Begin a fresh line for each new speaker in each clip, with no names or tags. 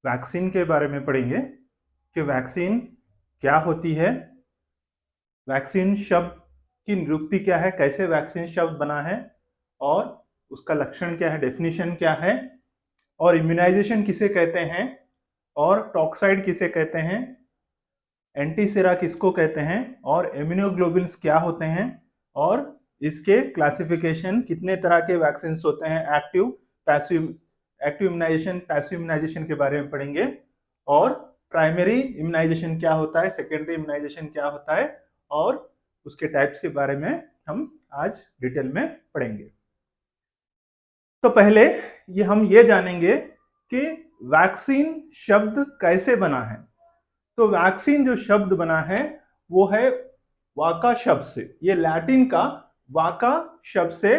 Vaccine के बारे में पढ़ेंगे कि वैक्सीन क्या होती है, वैक्सीन शब्द की निरुक्ति क्या है, कैसे वैक्सीन शब्द बना है और उसका लक्षण क्या है, डेफिनेशन क्या है, और इम्यूनाइजेशन किसे कहते हैं और टॉक्साइड किसे कहते हैं, एंटीसेरा किसको कहते हैं और इम्यूनोग्लोबुलिन्स क्या होते हैं और इसके क्लासिफिकेशन, कितने तरह के वैक्सीन होते हैं, active passive, active immunization, passive immunization के बारे में पढ़ेंगे और प्राइमरी इम्यूनाइजेशन क्या होता है, सेकेंडरी इम्यूनाइजेशन क्या होता है और उसके टाइप्स के बारे में हम आज डिटेल में पढ़ेंगे। तो पहले हम ये जानेंगे कि वैक्सीन शब्द कैसे बना है। तो वैक्सीन जो शब्द बना है वो है वाका शब्द से, ये लैटिन का वाका शब्द से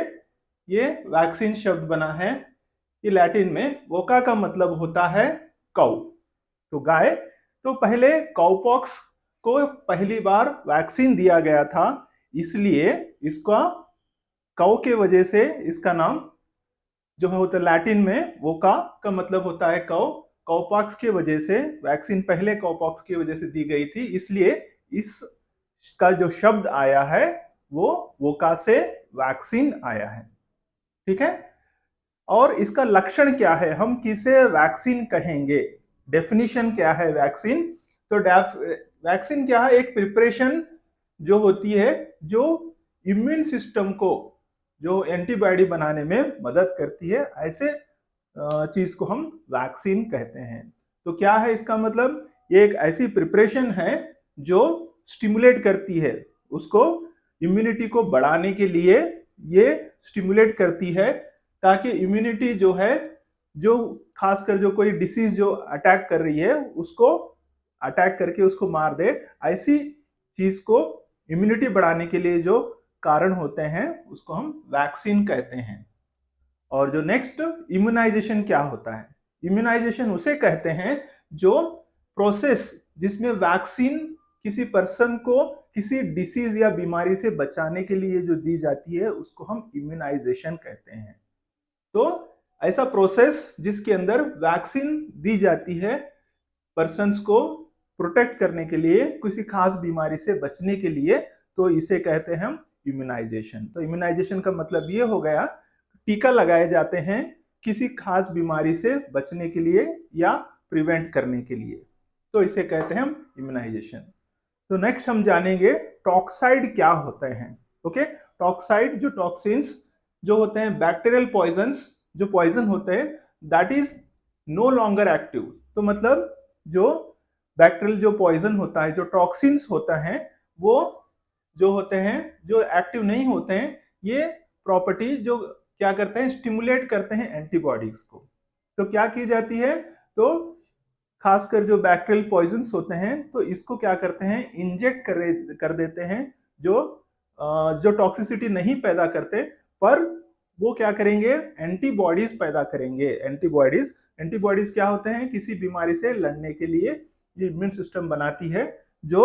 ये वैक्सीन शब्द बना है। ये लैटिन में वोका का मतलब होता है कौ, तो गाय। तो पहले काउपॉक्स को पहली बार वैक्सीन दिया गया था, इसलिए इसका कौ के वजह से इसका नाम जो होता है लैटिन में वोका का मतलब होता है कौ। काउपॉक्स की वजह से वैक्सीन पहले काउपॉक्स की वजह से दी गई थी, इसलिए इसका जो शब्द आया है वो वोका से वैक्सीन आया है। ठीक है। और इसका लक्षण क्या है, हम किसे वैक्सीन कहेंगे, डेफिनेशन क्या है वैक्सीन। तो वैक्सीन क्या है, एक प्रिपरेशन जो होती है जो इम्यून सिस्टम को जो एंटीबॉडी बनाने में मदद करती है, ऐसे चीज को हम वैक्सीन कहते हैं। तो क्या है इसका मतलब, ये एक ऐसी प्रिपरेशन है जो स्टिमुलेट करती है, उसको इम्यूनिटी को बढ़ाने के लिए ये स्टिमुलेट करती है, ताकि इम्यूनिटी जो है, जो खासकर जो कोई डिसीज जो अटैक कर रही है उसको अटैक करके उसको मार दे, ऐसी चीज को इम्यूनिटी बढ़ाने के लिए जो कारण होते हैं उसको हम वैक्सीन कहते हैं। और जो नेक्स्ट इम्यूनाइजेशन क्या होता है, इम्यूनाइजेशन उसे कहते हैं जो प्रोसेस जिसमें वैक्सीन किसी पर्सन को किसी डिसीज या बीमारी से बचाने के लिए जो दी जाती है उसको हम इम्यूनाइजेशन कहते हैं। तो ऐसा प्रोसेस जिसके अंदर वैक्सीन दी जाती है पर्सन्स को प्रोटेक्ट करने के लिए, किसी खास बीमारी से बचने के लिए, तो इसे कहते हैं हम इम्यूनाइजेशन। तो इम्यूनाइजेशन का मतलब ये हो गया, टीका लगाए जाते हैं किसी खास बीमारी से बचने के लिए या प्रिवेंट करने के लिए, तो इसे कहते हैं हम इम्यूनाइजेशन। तो नेक्स्ट हम जानेंगे टॉक्साइड क्या होते हैं। ओके, टॉक्साइड जो टॉक्सिन्स जो होते हैं, बैक्टीरियल पॉइजन्स जो पॉइजन होते हैं, that is no longer active. तो मतलब जो बैक्टीरियल जो पॉइजन होता है, जो टॉक्सिन्स होता है, वो जो होते हैं जो एक्टिव नहीं होते हैं, ये प्रॉपर्टी जो क्या करते हैं, स्टिमुलेट करते हैं एंटीबॉडीज को। तो क्या की जाती है, तो खासकर जो बैक्टीरियल पॉइजन्स होते हैं तो इसको क्या करते हैं, इंजेक्ट कर देते हैं, जो टॉक्सिसिटी नहीं पैदा करते, पर वो क्या करेंगे, एंटीबॉडीज पैदा करेंगे। एंटीबॉडीज क्या होते हैं, किसी बीमारी से लड़ने के लिए ये इम्यून सिस्टम बनाती है जो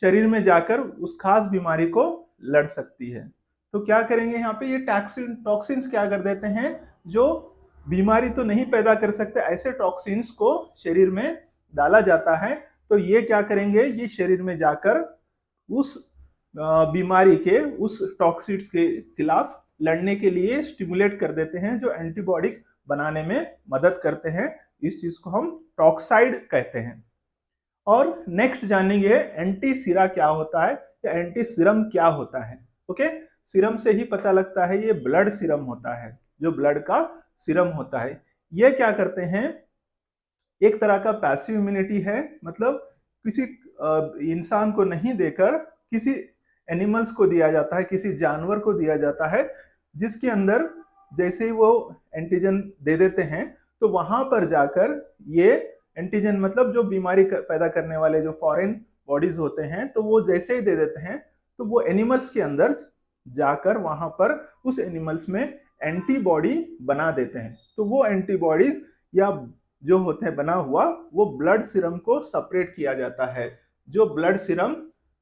शरीर में जाकर उस खास बीमारी को लड़ सकती है। तो क्या करेंगे यहाँ पे, ये टॉक्सिन्स क्या कर देते हैं, जो बीमारी तो नहीं पैदा कर सकते ऐसे टॉक्सिन्स को शरीर में डाला जाता है। तो ये क्या करेंगे, ये शरीर में जाकर उस बीमारी के, उस टॉक्सिन्स के खिलाफ लड़ने के लिए स्टिमुलेट कर देते हैं, जो एंटीबॉडी बनाने में मदद करते हैं। इस चीज को हम टॉक्साइड कहते हैं। और नेक्स्ट जानेंगे एंटीसीरा क्या होता है या एंटी सीरम क्या होता है। ओके, सीरम से ही पता लगता है, ये ब्लड सीरम होता है, जो ब्लड का सीरम होता है। ये क्या करते हैं, एक तरह का पैसिव इम्यूनिटी है, मतलब किसी इंसान को नहीं देकर किसी एनिमल्स को दिया जाता है, किसी जानवर को दिया जाता है, जिसके अंदर जैसे ही वो एंटीजन दे देते हैं तो वहां पर जाकर ये एंटीजन, मतलब जो बीमारी पैदा करने वाले जो फॉरेन बॉडीज होते हैं, तो वो जैसे ही दे देते हैं तो वो एनिमल्स के अंदर जाकर वहां पर उस एनिमल्स में एंटीबॉडी बना देते हैं। तो वो एंटीबॉडीज या जो होते हैं बना हुआ, वो ब्लड सीरम को सेपरेट किया जाता है। जो ब्लड सीरम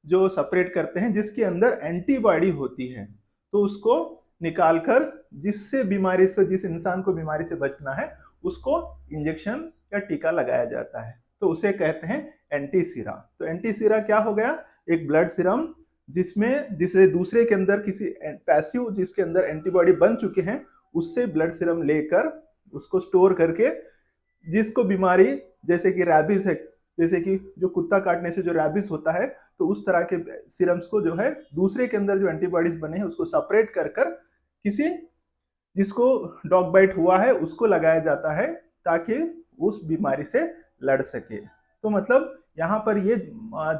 जो सेपरेट करते हैं, जिसके अंदर एंटीबॉडी होती है, तो उसको निकालकर जिससे बीमारी से, जिस इंसान को बीमारी से बचना है, उसको इंजेक्शन या टीका लगाया जाता है, तो उसे कहते हैं एंटी सीरा। तो एंटी सीरा क्या हो गया, एक ब्लड सीरम जिसमें जिससे दूसरे के अंदर किसी पैसिव जिसके अंदर एंटीबॉडी बन चुके हैं उससे ब्लड सीरम लेकर उसको स्टोर करके जिसको बीमारी जैसे कि रैबिस है, जैसे कि जो कुत्ता काटने से जो रैबिस होता है, तो उस तरह के सीरम्स को जो है दूसरे के अंदर जो एंटीबॉडीज बने हैं उसको सेपरेट कर कर किसी जिसको डॉग बाइट हुआ है उसको लगाया जाता है ताकि उस बीमारी से लड़ सके। तो मतलब यहाँ पर ये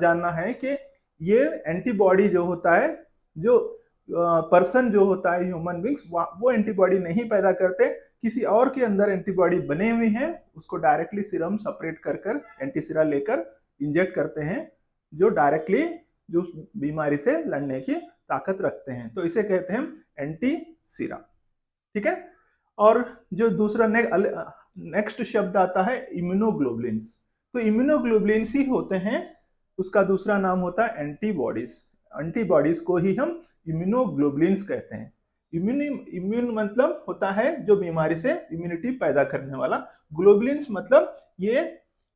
जानना है कि ये एंटीबॉडी जो होता है, जो पर्सन जो होता है ह्यूमन बींग्स, वो एंटीबॉडी नहीं पैदा करते, किसी और के अंदर एंटीबॉडी बने हुए हैं उसको डायरेक्टली सीरम सेपरेट कर कर एंटीसीरा लेकर इंजेक्ट करते हैं जो डायरेक्टली जो उस बीमारी से लड़ने की ताकत रखते हैं, तो इसे कहते हैं एंटी सीरा। ठीक है। और जो दूसरा नेक्स्ट शब्द आता है इम्यूनोग्लोबुलिन्स। तो इम्यूनोग्लोबुलिन्स ही होते हैं, उसका दूसरा नाम होता है एंटीबॉडीज। एंटीबॉडीज को ही हम इम्यूनोग्लोबुलिन्स कहते हैं। इम्यून मतलब होता है जो बीमारी से इम्यूनिटी पैदा करने वाला, ग्लोबुलिन्स मतलब ये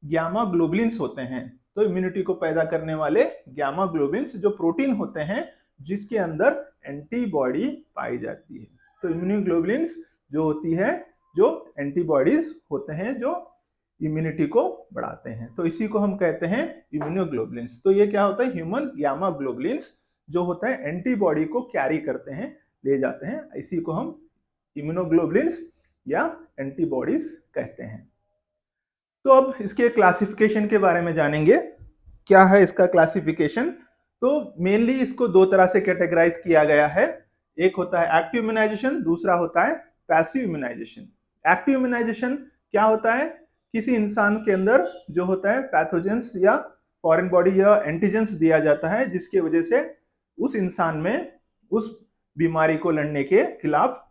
ग्यामा ग्लोबुलिन्स होते हैं। तो इम्यूनिटी को पैदा करने वाले ग्यामा ग्लोबुलिन्स जो प्रोटीन होते हैं जिसके अंदर एंटीबॉडी पाई जाती है। तो इम्यूनोग्लोबुलिन्स जो होती है जो एंटीबॉडीज होते हैं जो इम्यूनिटी को बढ़ाते हैं, तो इसी को हम कहते हैं इम्यूनोग्लोबुलिन्स। तो ये क्या होता है, ह्यूमन गामा ग्लोबुलिन्स जो होता है एंटीबॉडी को कैरी करते हैं, ले जाते हैं, इसी को हम इम्यूनोग्लोबुलिन्स या एंटीबॉडीज कहते हैं। तो अब इसके क्लासिफिकेशन के बारे में जानेंगे। क्या है इसका क्लासिफिकेशन? तो मेनली इसको दो तरह से कैटेगराइज किया गया है, एक होता है एक्टिव इम्यूनाइजेशन, दूसरा होता है पैसिव इम्यूनाइजेशन। एक्टिव इम्यूनाइजेशन क्या होता है, किसी इंसान के अंदर जो होता है पैथोजेंस या फॉरेन बॉडी या एंटीजेंस दिया जाता है जिसकी वजह से उस इंसान में उस बीमारी को लड़ने के खिलाफ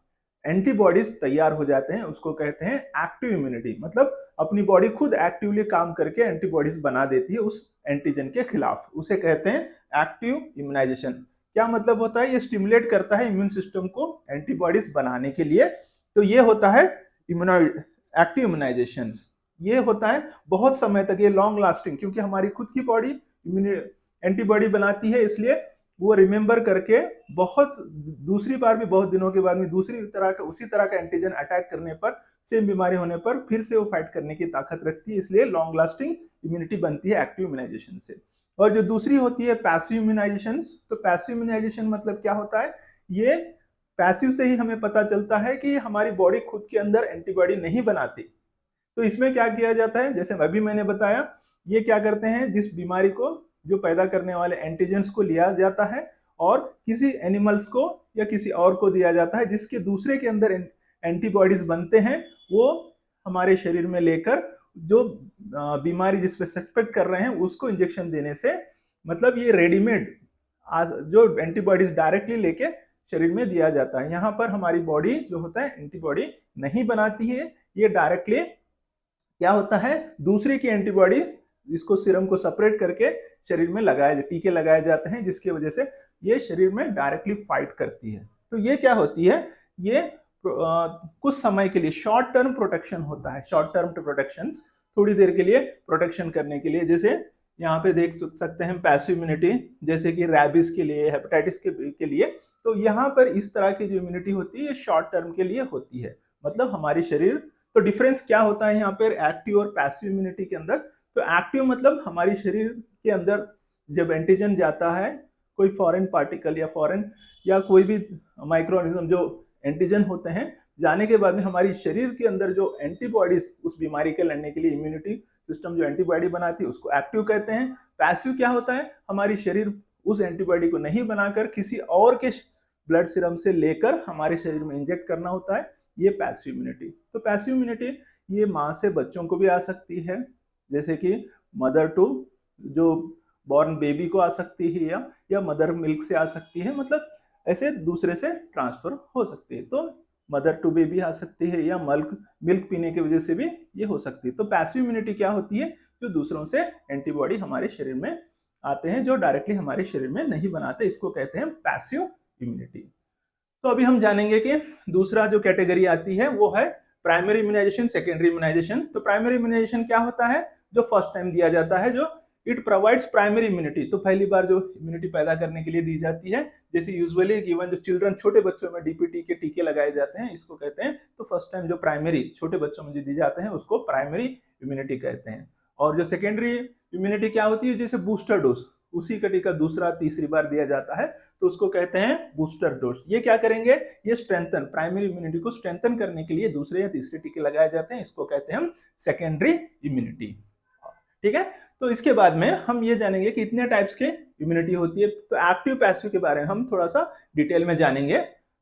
एंटीबॉडीज तैयार हो जाते हैं, उसको कहते हैं एक्टिव इम्यूनिटी। मतलब अपनी बॉडी खुद एक्टिवली काम करके एंटीबॉडीज बना देती है उस एंटीजन के खिलाफ, उसे कहते हैं एक्टिव इम्यूनाइजेशन। क्या मतलब होता है, ये स्टिमुलेट करता है इम्यून सिस्टम को एंटीबॉडीज बनाने के लिए। तो ये होता है एक्टिव इम्यूनाइजेशन। ये होता है बहुत समय तक, ये लॉन्ग लास्टिंग, क्योंकि हमारी खुद की बॉडी एंटीबॉडी बनाती है, इसलिए वो रिमेंबर करके बहुत दूसरी बार भी बहुत दिनों के बाद में दूसरी तरह का उसी तरह का एंटीजन अटैक करने पर, सेम बीमारी होने पर फिर से वो फाइट करने की ताकत रखती है, इसलिए लॉन्ग लास्टिंग इम्यूनिटी बनती है एक्टिव इम्यूनाइजेशन से। और जो दूसरी होती है पैसिव इम्यूनाइजेशन, तो पैसिव इम्यूनाइजेशन मतलब क्या होता है, ये पैसिव से ही हमें पता चलता है कि हमारी बॉडी खुद के अंदर एंटीबॉडी नहीं बनाती। तो इसमें क्या किया जाता है, जैसे अभी मैंने बताया, ये क्या करते हैं, जिस बीमारी को जो पैदा करने वाले एंटीजेंस को लिया जाता है और किसी एनिमल्स को या किसी और को दिया जाता है जिसके दूसरे के अंदर एंटीबॉडीज बनते हैं, वो हमारे शरीर में लेकर जो बीमारी जिस पे सस्पेक्ट कर रहे हैं उसको इंजेक्शन देने से, मतलब ये रेडीमेड जो एंटीबॉडीज डायरेक्टली लेके शरीर में दिया जाता है। यहाँ पर हमारी बॉडी जो होता है एंटीबॉडी नहीं बनाती है, ये डायरेक्टली क्या होता है, दूसरे की एंटीबॉडी इसको सीरम को सेपरेट करके शरीर में टीके लगाए जाते हैं, जिसकी वजह से ये शरीर में डायरेक्टली फाइट करती है। तो ये क्या होती है, ये कुछ समय के लिए शॉर्ट टर्म प्रोटेक्शन होता है। शॉर्ट टर्म प्रोटेक्शन थोड़ी देर के लिए प्रोटेक्शन करने के लिए, जैसे यहाँ पे देख सकते हैं पैसिव इम्यूनिटी, जैसे कि रैबिस के लिए, हेपेटाइटिस के लिए। तो यहाँ पर इस तरह की जो इम्यूनिटी होती है ये शॉर्ट टर्म के लिए होती है, मतलब हमारी शरीर। तो डिफरेंस क्या होता है यहाँ पर एक्टिव और पैसिव इम्यूनिटी के अंदर? तो एक्टिव मतलब हमारी शरीर के अंदर जब एंटीजन जाता है, कोई फॉरेन पार्टिकल या कोई भी माइक्रोऑर्गेनिज्म जो एंटीजन होते हैं, जाने के बाद में हमारी शरीर के अंदर जो एंटीबॉडीज उस बीमारी के लड़ने के लिए इम्यूनिटी सिस्टम जो एंटीबॉडी बनाती है उसको एक्टिव कहते हैं। पैसिव क्या होता है, हमारी शरीर उस एंटीबॉडी को नहीं बनाकर किसी और के ब्लड सीरम से लेकर हमारे शरीर में इंजेक्ट करना होता है, ये पैसिव इम्यूनिटी। तो पैसिव इम्यूनिटी ये माँ से बच्चों को भी आ सकती है, जैसे कि मदर टू जो बॉर्न बेबी को आ सकती है, या मदर मिल्क से आ सकती है, मतलब ऐसे दूसरे से ट्रांसफर हो सकती है। तो मदर टू बेबी आ सकती है, या मिल्क पीने की वजह से भी ये हो सकती है। तो पैसिव इम्यूनिटी क्या होती है, जो दूसरों से एंटीबॉडी हमारे शरीर में आते हैं जो डायरेक्टली हमारे शरीर में नहीं बनाते, इसको कहते हैं पैसिव इम्यूनिटी। तो अभी हम जानेंगे कि दूसरा जो कैटेगरी आती है वो है प्राइमरी इम्यूनाइजेशन, सेकेंडरी इम्यूनाइजेशन। तो प्राइमरी इम्यूनाइजेशन क्या होता है? जो फर्स्ट टाइम दिया जाता है, जो इट प्रोवाइड्स प्राइमरी इम्यूनिटी, तो पहली बार जो इम्यूनिटी पैदा करने के लिए दी जाती है, जैसे यूजुअली गिवन जो चिल्ड्रन, छोटे बच्चों में डीपीटी के टीके लगाए जाते हैं, इसको कहते हैं। तो फर्स्ट टाइम जो प्राइमरी छोटे बच्चों में जो दी जाते हैं उसको प्राइमरी इम्यूनिटी कहते हैं। और जो सेकेंडरी इम्यूनिटी क्या होती है? जैसे बूस्टर डोज, उसी का टीका दूसरा तीसरी बार दिया जाता है, तो उसको कहते हैं बूस्टर डोज। ये क्या करेंगे? ये स्ट्रेंथन, प्राइमरी इम्यूनिटी को स्ट्रेंथन करने के लिए दूसरे या तीसरे टीके लगाए जाते हैं, इसको कहते हैं हम सेकेंडरी इम्यूनिटी। ठीक है, तो इसके बाद में हम ये जानेंगे कि इतने टाइप्स के इम्यूनिटी होती है। तो एक्टिव पैसिव के बारे में हम थोड़ा सा डिटेल में जानेंगे।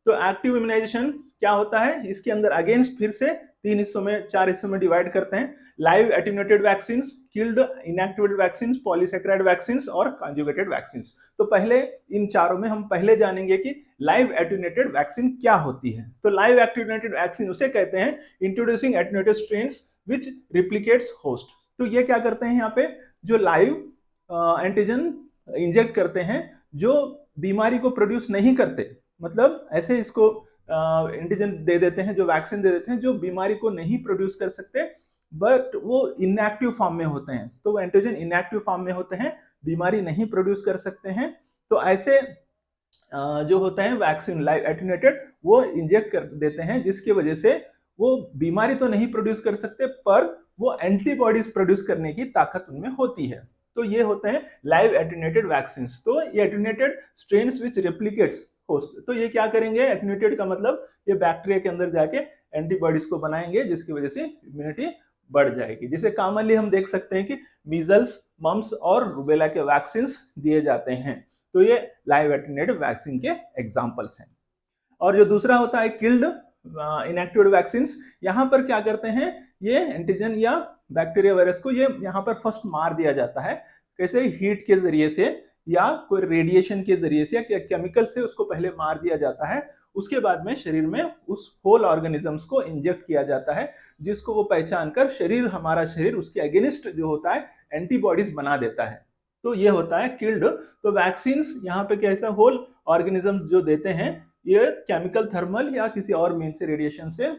तो एक्टिव इम्यूनाइजेशन क्या होता है? इसके अंदर अगेंस्ट फिर से 4 हिस्सों में डिवाइड करते हैं। Live attenuated vaccine, killed inactivated vaccine, polysaccharide vaccine और कंजुगेटेड वैक्सीन। तो पहले इन चारों में हम पहले जानेंगे कि लाइव एटेन्यूएटेड वैक्सीन क्या होती है। तो लाइव एटेन्यूएटेड वैक्सीन उसे कहते हैं introducing attenuated strains which replicates host. तो ये क्या करते हैं? यहाँ पे जो लाइव एंटीजन इंजेक्ट करते हैं जो बीमारी को प्रोड्यूस नहीं करते, मतलब ऐसे इसको एंटीजन दे देते हैं, जो वैक्सीन दे देते हैं जो बीमारी को नहीं प्रोड्यूस कर सकते, बट वो इनएक्टिव फॉर्म में होते हैं। तो वो एंटीजन इनएक्टिव फॉर्म में होते हैं, बीमारी नहीं प्रोड्यूस कर सकते हैं। तो ऐसे जो होते हैं वैक्सीन लाइव एटेन्यूएटेड, वो इंजेक्ट कर देते हैं, जिसकी वजह से वो बीमारी तो नहीं प्रोड्यूस कर सकते पर वो एंटीबॉडीज प्रोड्यूस करने की ताकत उनमें होती है। तो ये होते हैं लाइव एटेन्यूएटेड वैक्सीन। तो ये एटेन्यूएटेड स्ट्रेन्स विच रेप्लिकेट्स होस्ट। तो ये क्या करेंगे? एटेन्यूएटेड का मतलब ये बैक्टीरिया के अंदर जाके एंटीबॉडीज को बनाएंगे, जिसकी वजह से इम्यूनिटी बढ़ जाएगी। जैसे कॉमनली हम देख सकते हैं कि मीजल्स, मम्स और रूबेला के वैक्सीन दिए जाते हैं। तो ये लाइव एटेन्यूएटेड वैक्सीन के एग्जाम्पल्स हैं। और जो दूसरा होता है किल्ड इनएक्टिवेटेड वैक्सीन, यहाँ पर क्या करते हैं? ये एंटीजन या बैक्टीरिया वायरस को ये यहाँ पर फर्स्ट मार दिया जाता है। कैसे? हीट के जरिए से या कोई रेडिएशन के जरिए से या केमिकल से उसको पहले मार दिया जाता है। उसके बाद में शरीर में उस होल ऑर्गेनिजम्स को इंजेक्ट किया जाता है, जिसको वो पहचान कर हमारा शरीर उसके अगेंस्ट जो होता है एंटीबॉडीज बना देता है। तो ये होता है किल्ड। तो वैक्सीन यहाँ पे कैसा होल ऑर्गेनिज्म जो देते हैं, ये केमिकल, थर्मल या किसी और मीन से रेडिएशन से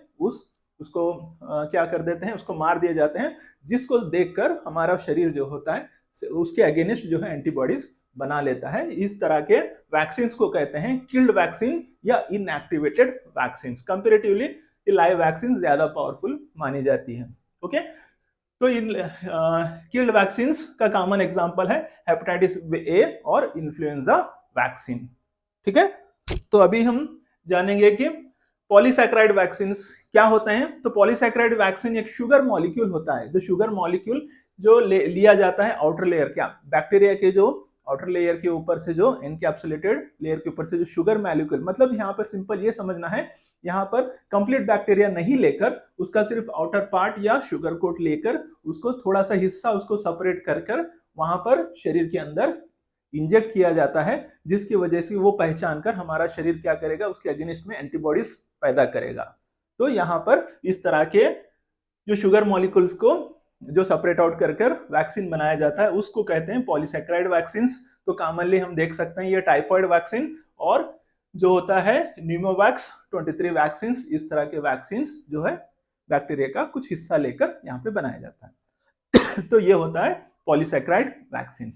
उसको क्या कर देते हैं? उसको मार दिए जाते हैं, जिसको देखकर हमारा शरीर जो होता है उसके अगेंस्ट जो है एंटीबॉडीज बना लेता है। इस तरह के वैक्सीन को कहते हैं किल्ड वैक्सीन या inactivated vaccine. Comparatively live vaccine ज्यादा पावरफुल मानी जाती है। ओके, तो इन किल्ड वैक्सीन का कॉमन एग्जांपल है हेपेटाइटिस ए और इन्फ्लुएंजा वैक्सीन। ठीक है, तो अभी हम जानेंगे कि पॉलीसैकेराइड वैक्सीन क्या होते हैं। तो पॉलीसैकेराइड वैक्सीन एक शुगर मॉलिक्यूल होता है, जो शुगर मॉलिक्यूल जो लिया जाता है आउटर लेयर, क्या बैक्टीरिया के जो आउटर लेयर के ऊपर से, जो एनकैप्सुलेटेड लेयर के ऊपर से जो शुगर मॉलिक्यूल, मतलब यहाँ पर सिंपल ये समझना है, यहाँ पर कंप्लीट बैक्टीरिया नहीं लेकर उसका सिर्फ आउटर पार्ट या शुगर कोट लेकर उसको थोड़ा सा हिस्सा उसको सेपरेट कर कर वहां पर शरीर के अंदर इंजेक्ट किया जाता है, जिसकी वजह से वो पहचान कर हमारा शरीर क्या करेगा? उसके अगेंस्ट में एंटीबॉडीज पैदा करेगा। तो यहाँ पर इस तरह के जो शुगर मॉलिक्यूल्स को जो सेपरेट आउट कर कर वैक्सीन बनाया जाता है, उसको कहते हैं पॉलीसैकेराइड वैक्सीन। तो कॉमनली हम देख सकते हैं ये टाइफाइड वैक्सीन और जो होता है न्यूमोवैक्स 23 वैक्सीन, इस तरह के वैक्सीन जो है बैक्टीरिया का कुछ हिस्सा लेकर यहाँ पे बनाया जाता है। तो ये होता है पॉलीसैकेराइड वैक्सीन।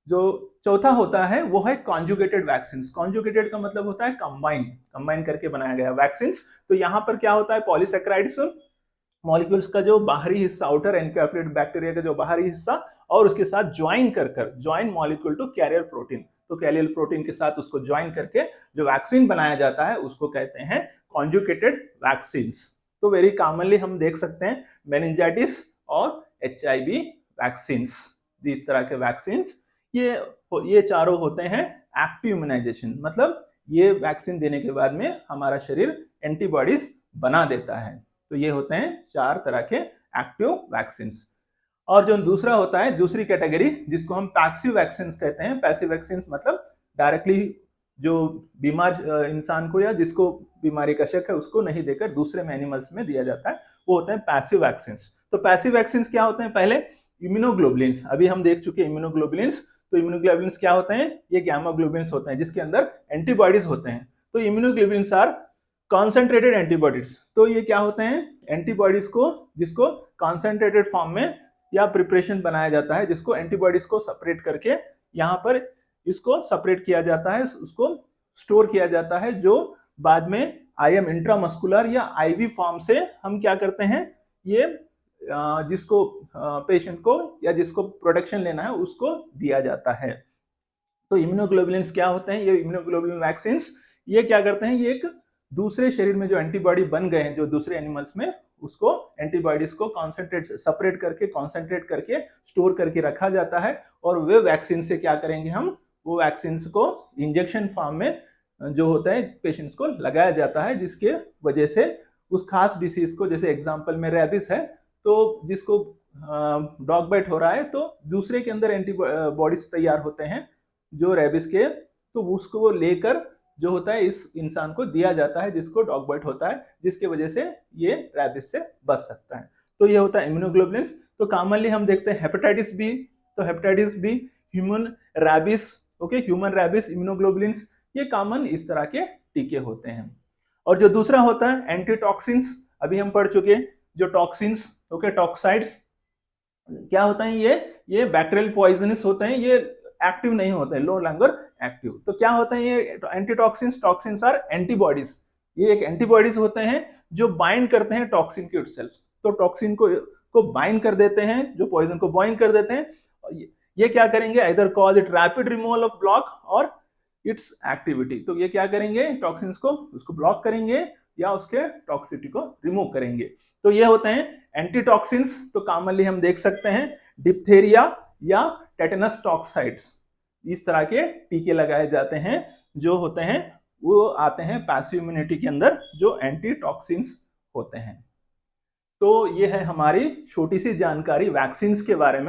जो चौथा होता है वो है कॉन्जुगेटेड वैक्सीन। कॉन्जुगेटेड का मतलब होता है कंबाइन करके बनाया गया वैक्सीन। तो यहाँ पर क्या होता है? पॉलीसैकेराइड्स मॉलिक्यूल्स का जो बाहरी हिस्सा, आउटर एनकैप्सुलेटेड बैक्टीरिया का जो बाहरी हिस्सा, और उसके साथ join molecule to carrier protein. तो कैरियर प्रोटीन के साथ उसको ज्वाइन करके जो वैक्सीन बनाया जाता है उसको कहते हैं कॉन्जुगेटेड वैक्सीन। तो वेरी कॉमनली हम देख सकते हैं मेनिंजाइटिस और HIV वैक्सीन, इस तरह के वैक्सीन। ये चारों होते हैं एक्टिव इम्यूनाइजेशन, मतलब ये वैक्सीन देने के बाद में हमारा शरीर एंटीबॉडीज बना देता है। तो ये होते हैं 4 तरह के एक्टिव वैक्सीन। और जो दूसरा होता है, दूसरी कैटेगरी, जिसको हम पैसिव वैक्सीन कहते हैं। पैसिव वैक्सीन मतलब डायरेक्टली जो बीमार इंसान को या जिसको बीमारी का शक है उसको नहीं देकर दूसरे में एनिमल्स में दिया जाता है, वो होते हैं पैसिव वैक्सीन। तो पैसिव वैक्सीन क्या होते हैं? पहले इम्यूनोग्लोबुलिन्स, अभी हम देख चुके हैं इम्यूनोग्लोबुलिन्स। तो इम्यूनोग्लोबुलिन्स क्या होते हैं? ये गामा ग्लोबुलिन्स होते हैं जिसके अंदर एंटीबॉडीज होते हैं। तो इम्यूनोग्लोबुलिन्स आर कॉन्सेंट्रेटेड एंटीबॉडीज। तो ये क्या होते हैं? एंटीबॉडीज को, जिसको कॉन्सेंट्रेटेड फॉर्म में या प्रिपरेशन बनाया जाता है, जिसको एंटीबॉडीज को सेपरेट करके यहाँ पर इसको सेपरेट किया जाता है, उसको स्टोर किया जाता है, जो बाद में आईएम इंट्रामस्कुलर या आईवी फॉर्म से हम क्या करते हैं, ये जिसको पेशेंट को या जिसको प्रोटेक्शन लेना है उसको दिया जाता है। तो इम्यूनोग्लोबुलिन्स क्या होते हैं, ये इम्यूनोग्लोबुलिन वैक्सीन ये क्या करते हैं, ये एक दूसरे शरीर में जो एंटीबॉडी बन गए हैं जो दूसरे एनिमल्स में, उसको एंटीबॉडीज को सेपरेट करके स्टोर करके रखा जाता है, और वे वैक्सीन से क्या करेंगे हम, वो वैक्सीन को इंजेक्शन फॉर्म में जो होता है पेशेंट्स को लगाया जाता है, जिसके वजह से उस खास डिसीज को, जैसे एग्जांपल में रेबिस है, तो जिसको डॉग बाइट हो रहा है तो दूसरे के अंदर एंटीबॉडीज तैयार होते हैं जो रेबिस के, तो उसको लेकर जो होता है इस इंसान को दिया जाता है जिसको डॉग बाइट होता है, जिसके वजह से ये रेबिस से बच सकता है। तो ये होता है इम्यूनोग्लोबुलिन्स। तो कॉमनली हम देखते हैं हेपेटाइटिस बी, तो hepatitis B, human rabies, okay, human rabies, immunoglobulins, ये कॉमन इस तरह के टीके होते हैं। और जो दूसरा होता है एंटीटॉक्सिन्स, अभी हम पढ़ चुके जो टॉक्सिन्स, ओके, टॉक्साइड्स क्या होता है, ये बैक्टीरियल पॉइजनस होते हैं, ये एक्टिव नहीं होते हैं, नो लॉन्गर एक्टिव। तो क्या होता है ये एंटीटॉक्सिन्स, टॉक्सिन्स आर एंटीबॉडीज, ये एक एंटीबॉडीज होते हैं जो बाइंड करते हैं टॉक्सिन के इटसेल्फ, तो टॉक्सिन को बाइंड कर देते हैं, जो पॉइजन को बाइंड कर देते हैं, ये क्या करेंगे, either cause it rapid removal of block और इट्स एक्टिविटी, तो ये क्या करेंगे, टॉक्सिन्स को उसको ब्लॉक करेंगे या उसके टॉक्सिसिटी को रिमूव करेंगे। तो ये होते हैं एंटीटॉक्सिन्स। तो कॉमनली हम देख सकते हैं डिप्थेरिया या टेटनस टॉक्साइड्स, इस तरह के टीके लगाए जाते हैं, जो होते हैं वो आते हैं पैसिव इम्यूनिटी के अंदर, जो एंटीटॉक्सिन्स होते हैं। तो ये है हमारी छोटी सी जानकारी वैक्सीन्स के बारे में।